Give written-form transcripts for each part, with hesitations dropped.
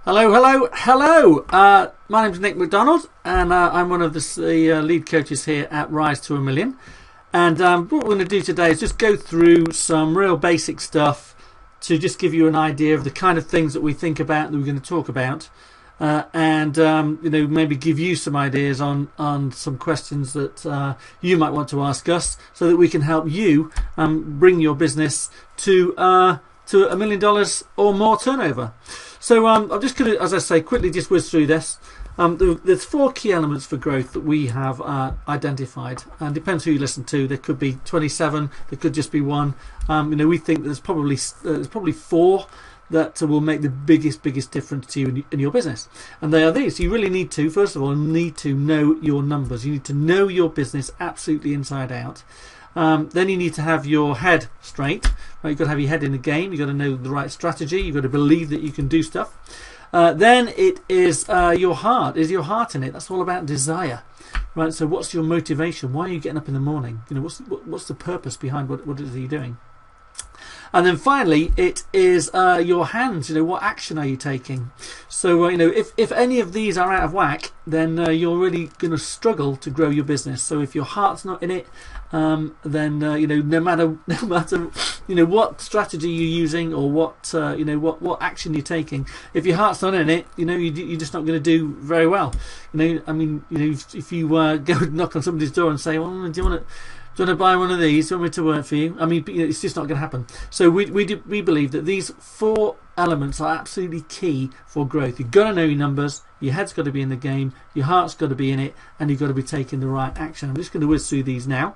Hello, hello, hello. My name's Nick McDonald, and I'm one of the lead coaches here at Rise to a Million. And what we're going to do today is just go through some real basic stuff to just give you an idea of the kind of things that we think about that we're going to talk about, and maybe give you some ideas on some questions that you might want to ask us, so that we can help you bring your business to $1 million or more turnover. So I'm just going to, as I say, quickly just whiz through this. There's 4 key elements for growth that we have identified, and depends who you listen to. There could be 27, there could just be one. We think there's probably 4 that will make the biggest difference to you in your business, and they are these. You really need to, first of all, need to know your numbers. You need to know your business absolutely inside out. Then you need to have your head straight. Right? You've got to have your head in the game. You've got to know the right strategy. You've got to believe that you can do stuff. Then it is your heart. Is your heart in it? That's all about desire, right? So what's your motivation? Why are you getting up in the morning? What's the purpose behind what it is you're doing? And then finally, it is your hands. What action are you taking? So if any of these are out of whack, then you're really going to struggle to grow your business. So if your heart's not in it, then no matter what strategy you're using or what action you're taking, if your heart's not in it, you're just not going to do very well. If you go knock on somebody's door and say, well, do you want to buy one of these? Do you want me to work for you? It's just not going to happen. So we believe that these 4 elements are absolutely key for growth. You've got to know your numbers, your head's got to be in the game, your heart's got to be in it, and you've got to be taking the right action. I'm just going to whiz through these now.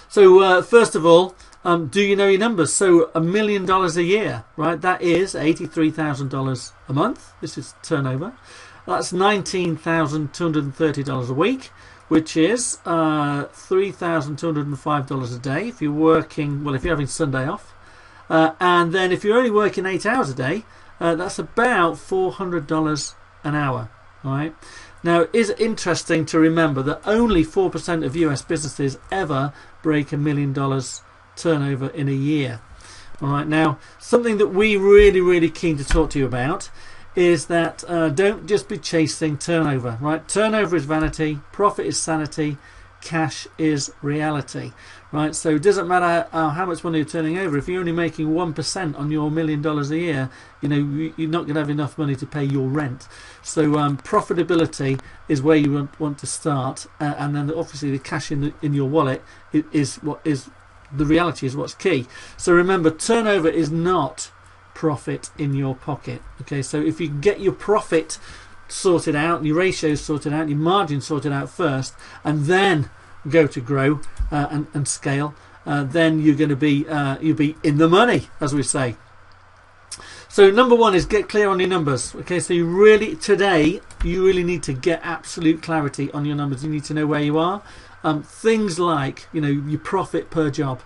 So first of all, do you know your numbers? So $1 million a year, right? That is $83,000 a month. This is turnover. That's $19,230 a week, which is $3,205 a day if you're working, if you're having Sunday off. And then if you're only working 8 hours a day, that's about $400 an hour. All right. Now, it is interesting to remember that only 4% of US businesses ever break $1 million turnover in a year. All right. Now, something that we really keen to talk to you about is that don't just be chasing turnover, right? Turnover is vanity, profit is sanity, cash is reality, right? So it doesn't matter how much money you're turning over. If you're only making 1% on your $1 million a year, you're not going to have enough money to pay your rent. So profitability is where you want to start, and then obviously the cash in your wallet is what is the reality, is what's key. So remember, turnover is not profit in your pocket. Okay, so if you can get your profit sorted out, your ratios sorted out, your margin sorted out first, and then go to grow and scale, then you're going to be you'll be in the money, as we say. So number 1 is get clear on your numbers. Okay, so you really need to get absolute clarity on your numbers. You need to know where you are. Things like your profit per job.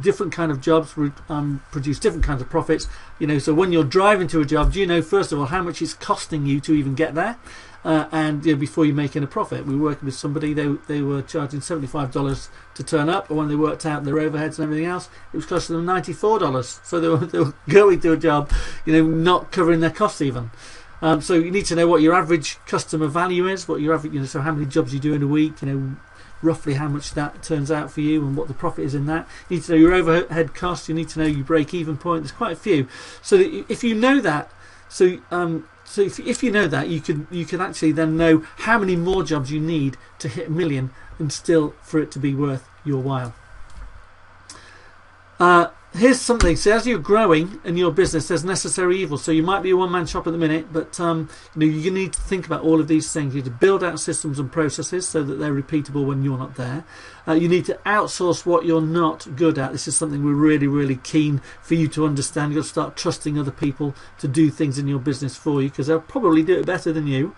Different kind of jobs produce different kinds of profits. So when you're driving to a job, do you know first of all how much it's costing you to even get there? And before you're making a profit. We were working with somebody, they were charging $75 to turn up, and when they worked out their overheads and everything else, it was costing them $94. So they were going to a job, not covering their costs even. So you need to know what your average customer value is, what your average, so how many jobs you do in a week, roughly how much that turns out for you and what the profit is in that. You need to know your overhead costs. You need to know your break-even point. There's quite a few. So that if you know that, if you know that, you can actually then know how many more jobs you need to hit $1 million and still for it to be worth your while. Here's something. So as you're growing in your business, there's necessary evil. So you might be a one-man shop at the minute, but you need to think about all of these things. You need to build out systems and processes so that they're repeatable when you're not there. You need to outsource what you're not good at. This is something we're really keen for you to understand. You've got to start trusting other people to do things in your business for you, because they'll probably do it better than you.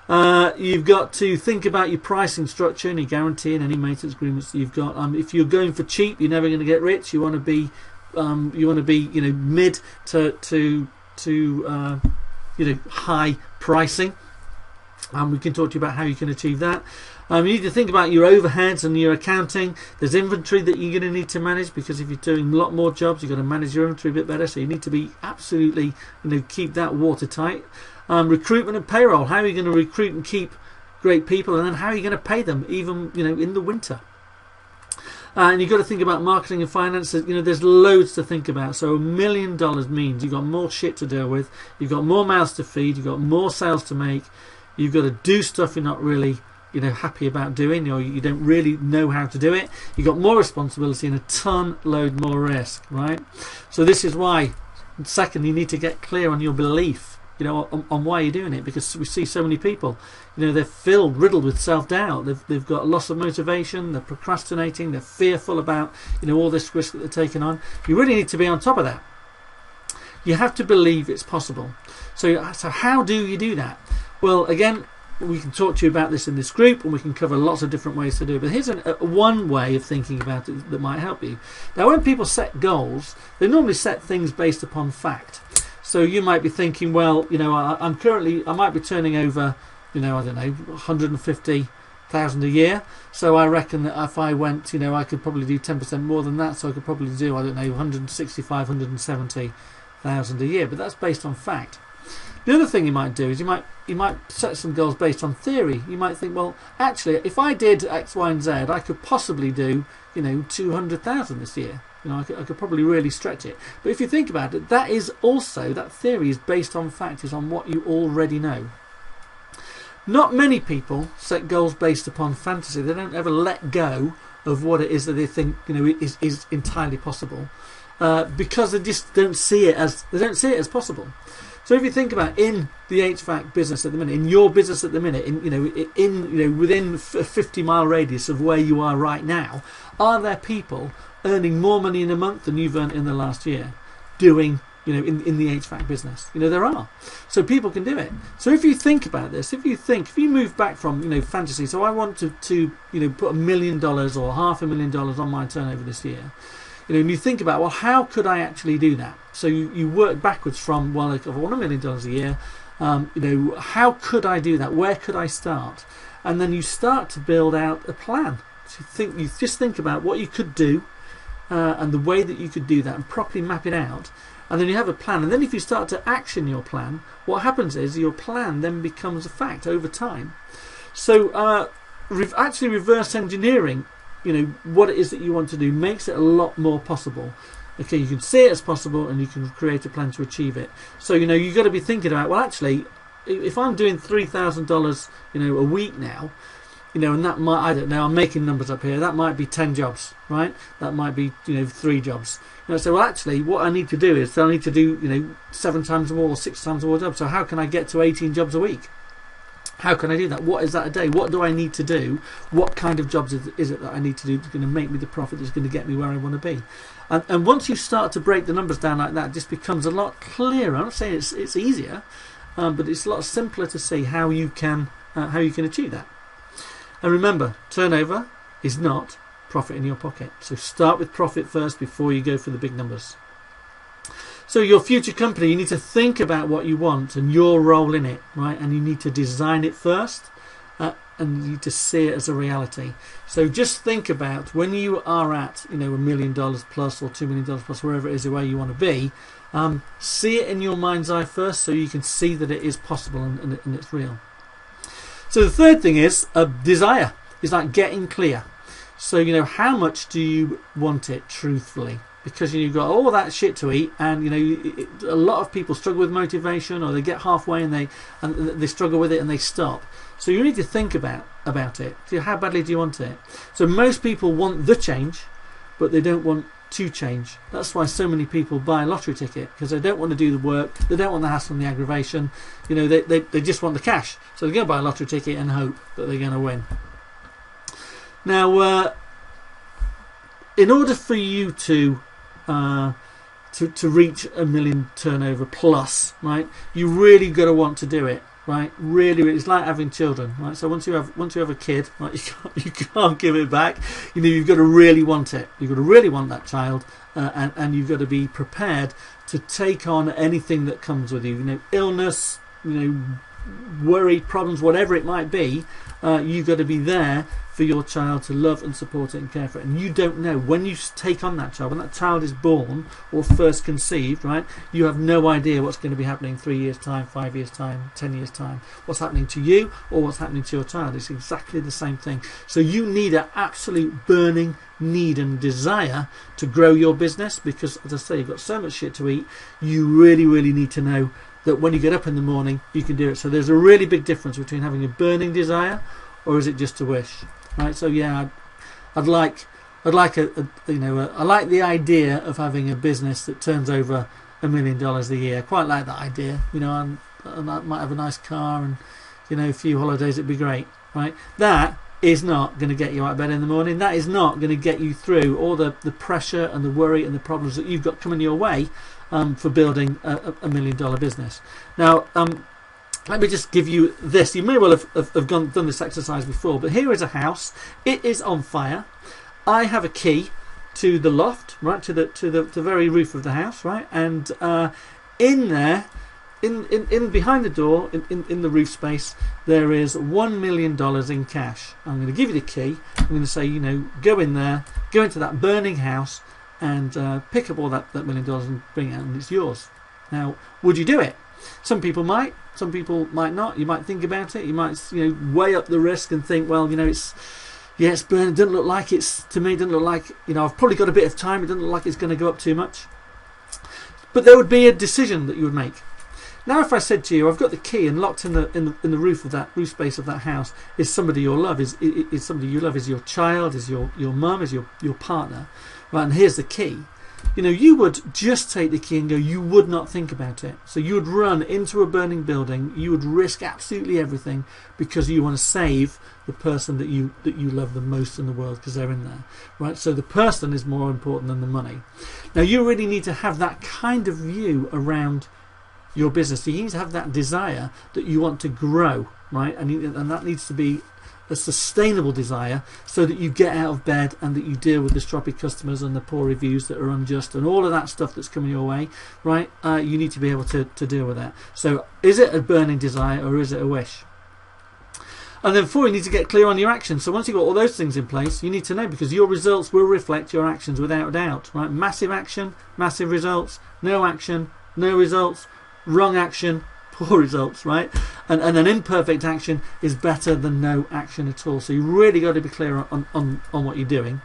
You've got to think about your pricing structure and your guarantee and any maintenance agreements that you've got. If you're going for cheap, you're never going to get rich. You want to be mid to high pricing. We can talk to you about how you can achieve that. You need to think about your overheads and your accounting. There's inventory that you're going to need to manage, because if you're doing a lot more jobs, you've got to manage your inventory a bit better. So you need to be absolutely, keep that watertight. Recruitment and payroll. How are you going to recruit and keep great people, and then how are you going to pay them, even in the winter? And you've got to think about marketing and finance. There's loads to think about. So $1 million means you've got more shit to deal with. You've got more mouths to feed. You've got more sales to make. You've got to do stuff you're not really happy about doing, or you don't really know how to do it. You've got more responsibility and a load more risk, right? So this is why, second, you need to get clear on your belief, on why you're doing it, because we see so many people, they're riddled with self-doubt. They've got a loss of motivation. They're procrastinating. They're fearful about, all this risk that they're taking on. You really need to be on top of that. You have to believe it's possible. So how do you do that? Well, again, we can talk to you about this in this group, and we can cover lots of different ways to do it. But here's one way of thinking about it that might help you. Now, when people set goals, they normally set things based upon fact. So you might be thinking, well, I might be turning over, I don't know, 150,000 a year. So I reckon that if I went, I could probably do 10% more than that. So I could probably do, 165, 170,000 a year. But that's based on fact. The other thing you might do is you might set some goals based on theory. You might think, well, actually, if I did X, Y, and Z, I could possibly do, 200,000 this year. I could probably really stretch it. But if you think about it, that theory is based on fact, is on what you already know. Not many people set goals based upon fantasy. They don't ever let go of what it is that they think, is entirely possible, because they just don't see it as possible. So if you think about in the HVAC business at the minute, in your business at the minute, within a 50-mile radius of where you are right now, are there people earning more money in a month than you've earned in the last year doing, in the HVAC business? There are. So people can do it. So if you think about this, if you move back from, fantasy, so I want to put $1 million or $500,000 on my turnover this year. And you think about, well, how could I actually do that? So you work backwards from, well, if I want $1 million a year, how could I do that? Where could I start? And then you start to build out a plan. So you just think about what you could do, and the way that you could do that, and properly map it out. And then you have a plan. And then if you start to action your plan, what happens is your plan then becomes a fact over time. So actually reverse engineering what it is that you want to do makes it a lot more possible. Okay, you can see it as possible, and you can create a plan to achieve it. So you've got to be thinking about, well, actually, if I'm doing $3,000 a week now, and that might, I don't know, I'm making numbers up here, that might be 10 jobs, right? That might be 3 jobs. So well, actually, what I need to do is I need to do 7 times more or 6 times more jobs. So how can I get to 18 jobs a week? How can I do that? What is that a day? What do I need to do? What kind of jobs is it that I need to do that's going to make me the profit that's going to get me where I want to be? And once you start to break the numbers down like that, it just becomes a lot clearer. I'm not saying it's easier, but it's a lot simpler to see how you can achieve that. And remember, turnover is not profit in your pocket. So start with profit first before you go for the big numbers. So your future company, you need to think about what you want and your role in it, right? And you need to design it first, and you need to see it as a reality. So just think about when you are at, $1 million plus or $2 million plus, wherever it is where you want to be. See it in your mind's eye first, so you can see that it is possible and it's real. So the third thing is desire. Is like getting clear. So how much do you want it truthfully? Because you've got all that shit to eat, and a lot of people struggle with motivation, or they get halfway and they struggle with it and they stop. So you need to think about it. So how badly do you want it? So most people want the change, but they don't want to change. That's why so many people buy a lottery ticket, because they don't want to do the work, they don't want the hassle and the aggravation. They just want the cash. So they go buy a lottery ticket and hope that they're going to win. Now, in order for you to reach $1 million turnover plus, right, you really got to want to do it, right? Really, it's like having children, right? So once you have a kid, right, you can't give it back. You've got to really want it. You've got to really want that child, and you've got to be prepared to take on anything that comes with you. Illness, worry, problems, whatever it might be, you've got to be there for your child to love and support it and care for it. And you don't know when you take on that child, when that child is born or first conceived, right? You have no idea what's going to be happening 3 years time, 5 years time, 10 years time, what's happening to you or what's happening to your child. It's exactly the same thing. So you need an absolute burning need and desire to grow your business, because as I say, you've got so much shit to eat. You really need to know that when you get up in the morning you can do it. So there's a really big difference between having a burning desire or is it just a wish, right? So yeah, I like the idea of having a business that turns over $1 million a year. I quite like that idea, and I might have a nice car and a few holidays. It'd be great, right? That is not going to get you out of bed in the morning. That is not going to get you through all the pressure and the worry and the problems that you've got coming your way for building a $1 million business. Now, let me just give you this. You may well have done this exercise before, but here is a house. It is on fire. I have a key to the loft, right, to the very roof of the house, right, and in there, in behind the door, in the roof space, there is $1 million in cash. I'm going to give you the key. I'm going to say, go in there, go into that burning house, and pick up all that $1 million and bring it out, and it's yours. Now, would you do it? Some people might. Some people might not. You might think about it. You might, weigh up the risk and think, well, it's burning. It doesn't look like it's, to me, it doesn't look like, I've probably got a bit of time. It doesn't look like it's going to go up too much. But there would be a decision that you would make. Now, if I said to you, I've got the key, and locked in the roof of that roof space of that house is somebody you love, is somebody you love, is your child, is your mum, is your partner, right? And here's the key. You would just take the key and go. You would not think about it. So you would run into a burning building. You would risk absolutely everything because you want to save the person that you love the most in the world, because they're in there, right? So the person is more important than the money. Now, you really need to have that kind of view around your business. You need to have that desire that you want to grow, right? And that needs to be a sustainable desire, so that you get out of bed and that you deal with the stroppy customers and the poor reviews that are unjust and all of that stuff that's coming your way, right? You need to be able to deal with that. So is it a burning desire or is it a wish? And then 4, you need to get clear on your actions. So once you've got all those things in place, you need to know, because your results will reflect your actions without a doubt, right? Massive action, massive results. No action, no results. Wrong action, poor results, right? And an imperfect action is better than no action at all. So you really got to be clear on what you're doing.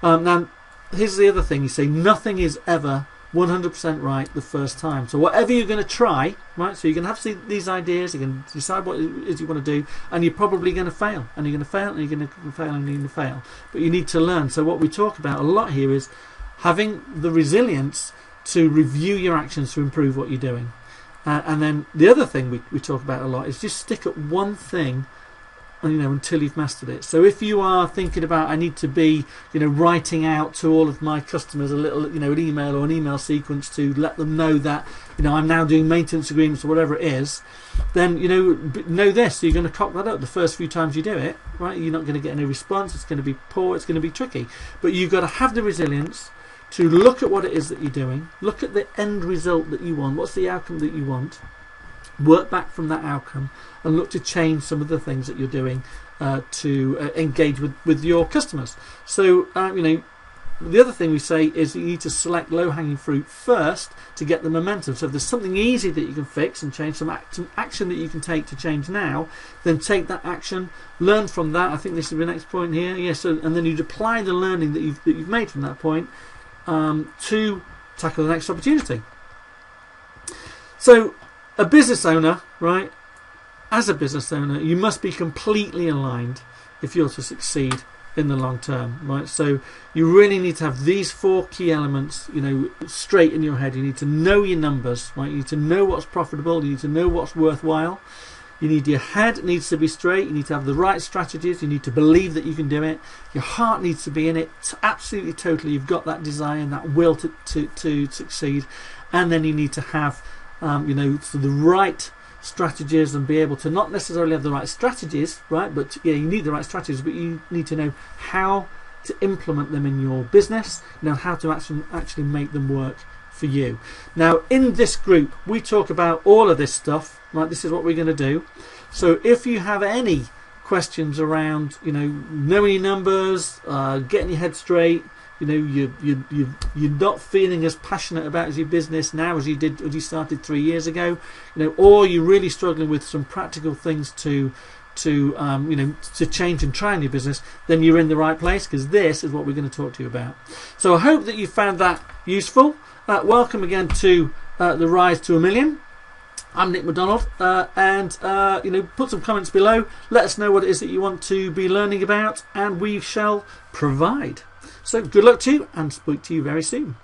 Now, here's the other thing. You say nothing is ever 100% right the first time. So whatever you're going to try, right? So you can have these ideas, you can decide what it is you want to do, and you're probably going to fail, and you're going to fail, and you're going to fail, and you're going to fail. But you need to learn. So what we talk about a lot here is having the resilience to review your actions to improve what you're doing. And then the other thing we talk about a lot is just stick at one thing, until you've mastered it. So if you are thinking about, I need to be, writing out to all of my customers a little, an email or an email sequence to let them know that, I'm now doing maintenance agreements or whatever it is, then, know this, so you're going to cock that up the first few times you do it, right? You're not going to get any response. It's going to be poor. It's going to be tricky. But you've got to have the resilience to look at what it is that you're doing, look at the end result that you want, what's the outcome that you want, work back from that outcome, and look to change some of the things that you're doing to engage with your customers. So, the other thing we say is you need to select low-hanging fruit first to get the momentum. So if there's something easy that you can fix and change, some action that you can take to change now, then take that action, learn from that. I think this is the next point here. Yes, and then you'd apply the learning that you've made from that point to tackle the next opportunity. So a business owner, right, as a business owner, you must be completely aligned if you're to succeed in the long term, right? So you really need to have these 4 key elements, straight in your head. You need to know your numbers, right? You need to know what's profitable. You need to know what's worthwhile. Your head needs to be straight. You need to have the right strategies. You need to believe that you can do it. Your heart needs to be in it, absolutely, totally. You've got that desire and that will to succeed. And then you need to have, the right strategies and be able to not necessarily have the right strategies, right? But you need the right strategies, but you need to know how to implement them in your business. How to actually make them work for you. Now, in this group, we talk about all of this stuff. Right, this is what we're going to do. So if you have any questions around, knowing your numbers, getting your head straight, you're not feeling as passionate about your business now as you did as you started 3 years ago, or you're really struggling with some practical things to change and try in your business, then you're in the right place, because this is what we're going to talk to you about. So I hope that you found that useful. Welcome again to the Rise to a Million. I'm Nick McDonald, and put some comments below. Let us know what it is that you want to be learning about, and we shall provide. So good luck to you, and speak to you very soon.